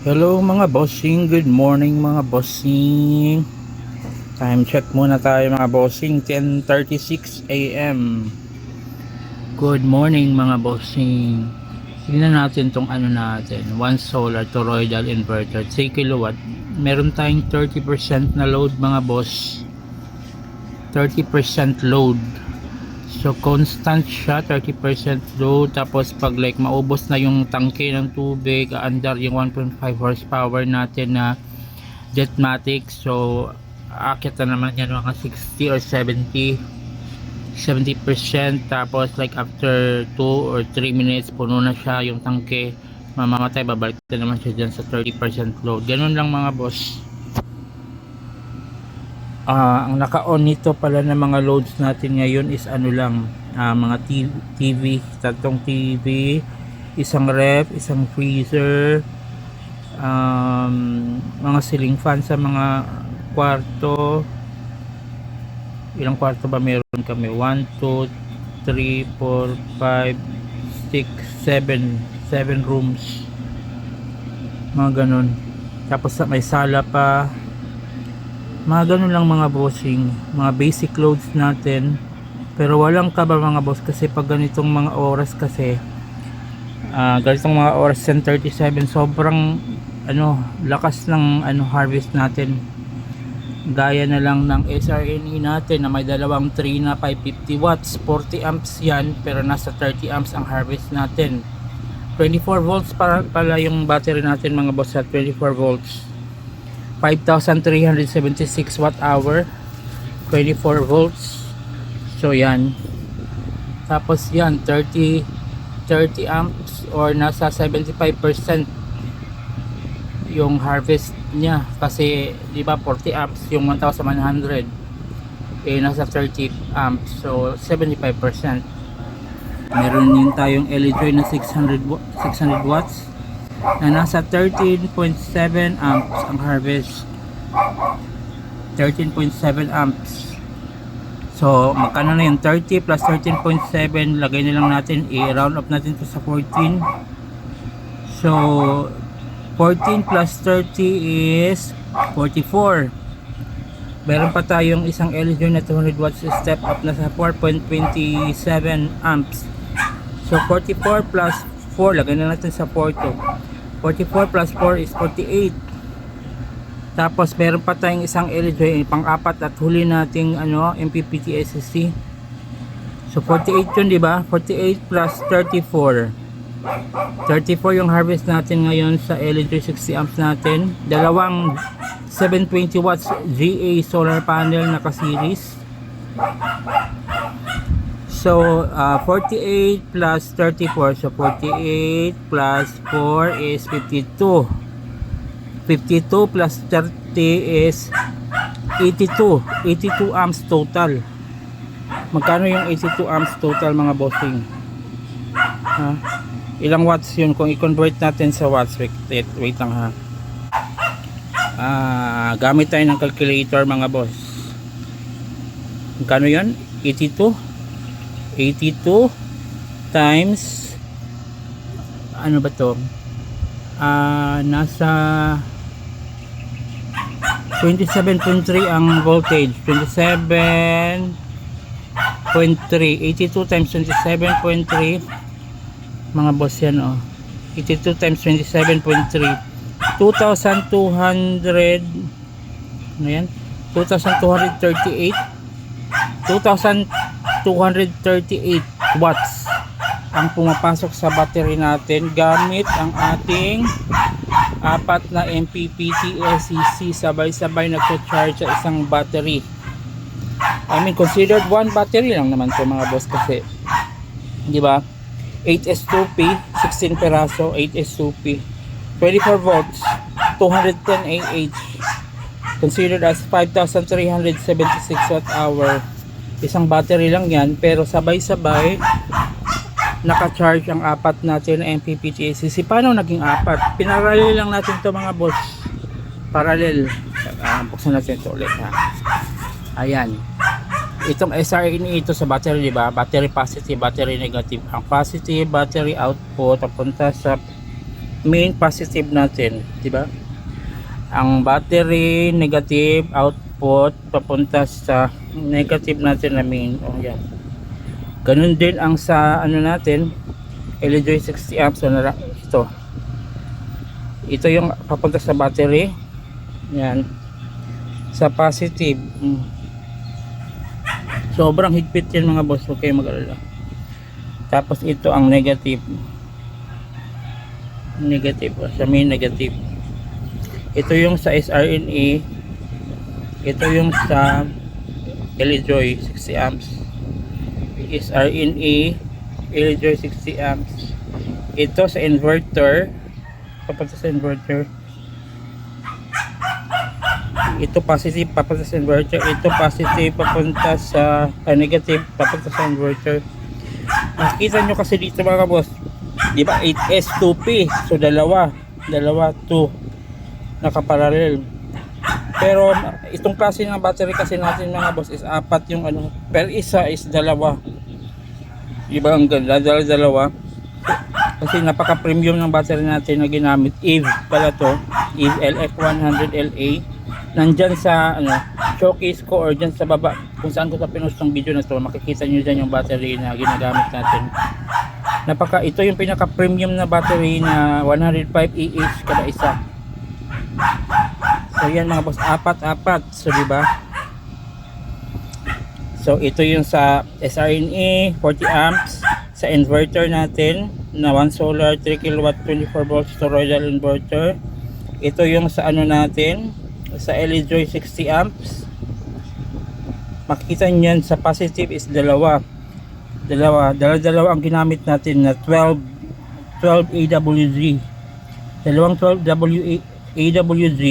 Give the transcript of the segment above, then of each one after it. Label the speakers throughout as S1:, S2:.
S1: Hello mga bossing, good morning mga bossing. Time check muna tayo mga bossing, 10:36 AM. Good morning mga bossing. Tingnan natin tong ano natin, one solar toroidal inverter, 3 kilowatt. Meron tayong 30% na load mga boss. 30% load. So constant siya, 30% load. Tapos pag like maubos na yung tangke ng tubig, under yung 1.5 horsepower natin na Jetmatic, so akit na naman yan mga 60 or 70%. Tapos like after 2 or 3 minutes puno na siya yung tangke, mamamatay, babalik na naman siya dyan sa 30% load. Ganun lang mga boss. Ang naka-on nito pala ng mga loads natin ngayon is ano lang, mga TV, tatlong TV, isang ref, isang freezer, mga ceiling fan sa mga kwarto. Ilang kwarto ba meron kami? 1, 2, 3, 4, 5, 6, 7 rooms, mga ganun. Tapos may sala pa, mga ganun lang mga bossing, mga basic loads natin. Pero walang kaba mga boss, kasi pag ganitong mga oras kasi ganitong mga oras 10:37, sobrang lakas ng harvest natin. Gaya na lang ng SRNE natin na may dalawang 3 na 550 watts, 40 amps yan, pero nasa 30 amps ang harvest natin. 24 volts pala yung battery natin mga boss, at 24 volts, 5,376 watt hour, 24 volts. So yan, tapos yan 30 amps or nasa 75% yung harvest niya, kasi di ba 40 amps yung 1,100, nasa 30 amps, so 75%. Meron din tayong LED na 600 watts na nasa 13.7 amps ang harvest. 13.7 amps. So magkano na yung 30 plus 13.7, lagay na lang natin, i-round up natin to sa 14. So 14 plus 30 is 44. Meron pa tayong isang LED na 200 watts, step up na sa 4.27 amps. So 44 plus 4, lagay na natin sa 4 to. 44 plus 4 is 48. Tapos meron pa tayong isang LED pang-apat at huli nating MPPT SSC. So 48 yun, di ba? 48 plus 34. 34 yung harvest natin ngayon sa LED 60 amps natin. Dalawang 720 watts GA solar panel na ka-series. So 48 plus 34, so 48 plus 4 is 52. 52 plus 30 is 82 amps total. Magkano yung 82 amps total mga bossing? Ilang watts yun kung i-convert natin sa watts? Wait lang ha. Gamit tayo ng calculator mga boss. Magkano yun? 82 times ano ba to? Nasa 27.3 ang voltage. 27.3, 82 times 27.3 mga boss yan 82 times 27.3, 2,200 ano yan? 2,238 watts ang pumapasok sa battery natin gamit ang ating apat na MPPT SCC. Sabay-sabay nagcha-charge sa isang battery. I mean, considered one battery lang naman to mga boss, kasi di ba 8S2P, 16 peraso, 8S2P, 24 volts, 210 AH, considered as 5,376 watt hour. Isang battery lang yan, pero sabay-sabay naka-charge ang apat natin na MPPT SCC. Paano naging apat? Pinarallel lang natin to mga boss, parallel. Buksan natin ito ulit ha. Ayan, itong SRNE ito sa battery, di ba? Battery positive, battery negative. Ang positive battery output papunta sa main positive natin, di ba? Ang battery negative output papunta sa negative natin na main. Oh, yan. Ganun din ang sa ano natin, LG 60 amps. So, ito yung papunta sa battery. Yan. Sa positive. Sobrang higpit yan mga boss, huwag kayo mag-alala. Tapos ito ang negative. Sa main negative. Ito yung sa SRNA. Ito yung sa LG 60 amps. SRNA LG 60 amps. Ito sa inverter, papunta sa inverter. Ito positive papunta sa inverter. Ito positive papunta sa negative papunta sa inverter. Nakita nyo kasi dito mga boss, di ba 8S 2P, so dalawa 2 nakaparallel. Pero itong klase ng battery kasi natin mga boss is apat yung ano, per isa is dalawa. Di ba ang ganda, dalawa. Kasi napaka premium ng battery natin na ginamit. EVE pala to, EVE LF100LA. Nandyan sa ano, showcase ko or dyan sa baba kung saan ko sa pinost ng video na to, makikita nyo dyan yung battery na ginagamit natin. Ito yung pinaka premium na battery na 105 EH kada isa. So yan mga boss, apat. So diba? So ito yung sa SRNA 40 amps sa inverter natin na 1 solar 3 kW 24 volts toroidal inverter. Ito yung sa ano natin sa LG 60 amps. Makikita niyan sa positive is dalawa ang ginamit natin na 12 AWG. Dalawang 12 AWG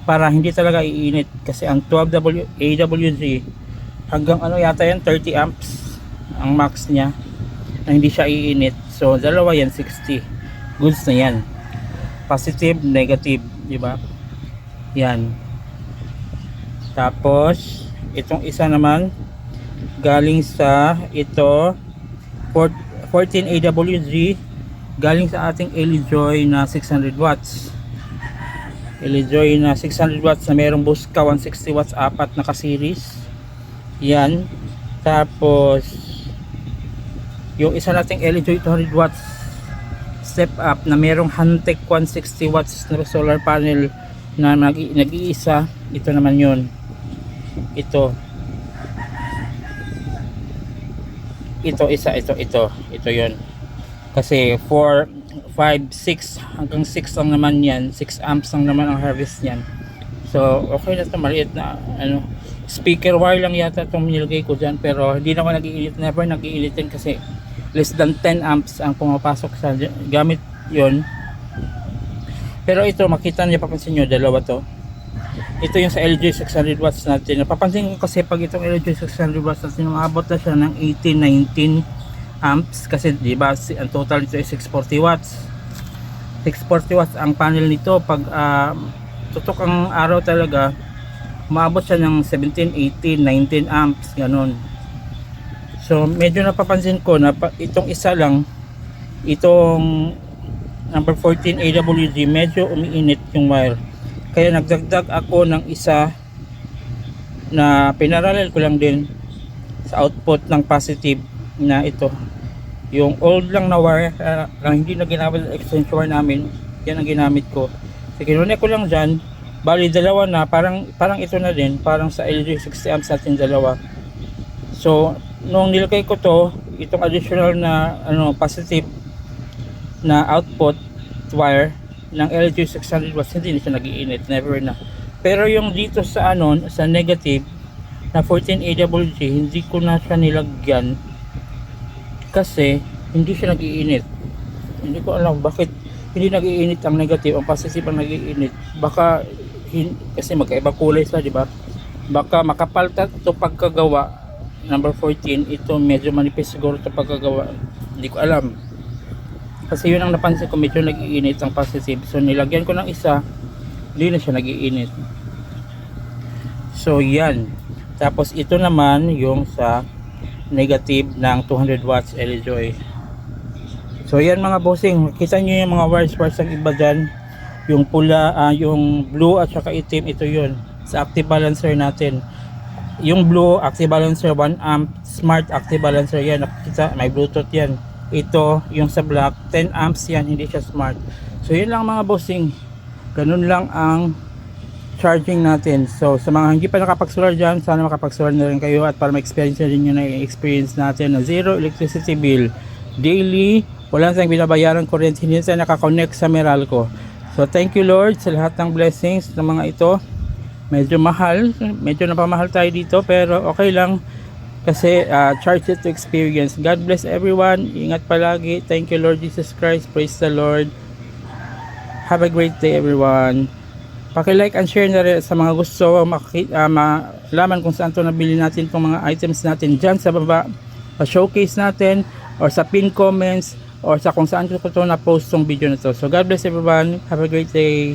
S1: para hindi talaga iinit kasi ang 12 AWG hanggang ano yata yan 30 amps ang max niya na hindi siya iinit. So dalawa yan 60. Goods na yan. Positive, negative, di ba? Yan. Tapos itong isa naman galing sa ito 14 AWG galing sa ating LG na 600 watts. LG na 600 watts na merong Busca 160 watts apat na ka-series. Yan. Tapos yung isa nating LG 200 watts step up na merong Hantec 160 watts na solar panel na nag-iisa. Ito naman yun. Ito yun. Kasi 4, 5, 6 hanggang 6 lang naman yan. 6 amps lang naman ang harvest niyan. So okay na ito, maliit na ano, speaker wire lang yata itong nilagay ko dyan, pero hindi naman nag-iinit, never nag-iinitin kasi less than 10 amps ang pumapasok sa gamit yon. Pero ito makita niyo, papansin nyo, dalawa to. Ito yung sa LG 600 watts natin. Napapansin ko kasi pag itong LG 600 watts natin, umabot na siya ng 18-19 amps kasi di ba ang total nito ay 640 watts. 640 watts ang panel nito. Pag tutok ang araw talaga, umabot siya ng 17, 18, 19 amps, ganun. So medyo napapansin ko na itong isa lang, itong number 14 AWG, medyo umiinit yung wire. Kaya nagdagdag ako ng isa na pinarallel ko lang din sa output ng positive na ito. Yung old lang na wire na hindi na ginamit extension wire namin, yan ang ginamit ko. So kinuha ko lang dyan, bali dalawa na, parang ito na din, parang sa LG 60 amps natin dalawa. So nung nilagay ko to, itong additional na ano, positive na output wire ng LG 600 watts, hindi na siya nag-iinit, never na. Pero yung dito sa ano, sa negative na 14 AWG, hindi ko na siya nilagyan kasi hindi siya nag-iinit. Hindi ko alam bakit hindi nag-iinit ang negative, ang positive ang nag-iinit. Baka kasi magkaiba kulay sila, di ba? Baka makapal ito pagkagawa. Number 14, ito medyo manipis siguro ito pagkagawa. Hindi ko alam. Kasi yun ang napansin ko, medyo nag-iinit ang positive. So nilagyan ko ng isa, hindi na siya nag-iinit. So yan. Tapos ito naman yung sa negative ng 200 watts LG So yan mga bossing, kita nyo yung mga wires ng iba dyan, yung pula, yung blue at saka itim, ito yun sa active balancer natin. Yung blue active balancer 1 amp, smart active balancer yan, nakikita may bluetooth yan. Ito yung sa black 10 amps yan, hindi siya smart. So yun lang mga bossing, ganun lang ang charging natin. So sa mga hindi pa nakapag-solar dyan, sana makapag-solar na rin kayo at para ma-experience na rin yun na experience natin na zero electricity bill daily, wala tayong binabayaran kuryente, hindi tayo nakakonect sa Meralco. So thank you Lord sa lahat ng blessings ng mga ito. Medyo mahal, medyo napamahal tayo dito pero okay lang kasi charge it to experience. God bless everyone, ingat palagi. Thank you Lord Jesus Christ, praise the Lord. Have a great day everyone. Paki-like and share na rin sa mga gusto malaman kung saan to nabili natin itong mga items natin dyan sa baba, pa-showcase natin or sa pin comments or sa kung saan ko to na post tong video na to. So God bless everyone, have a great day.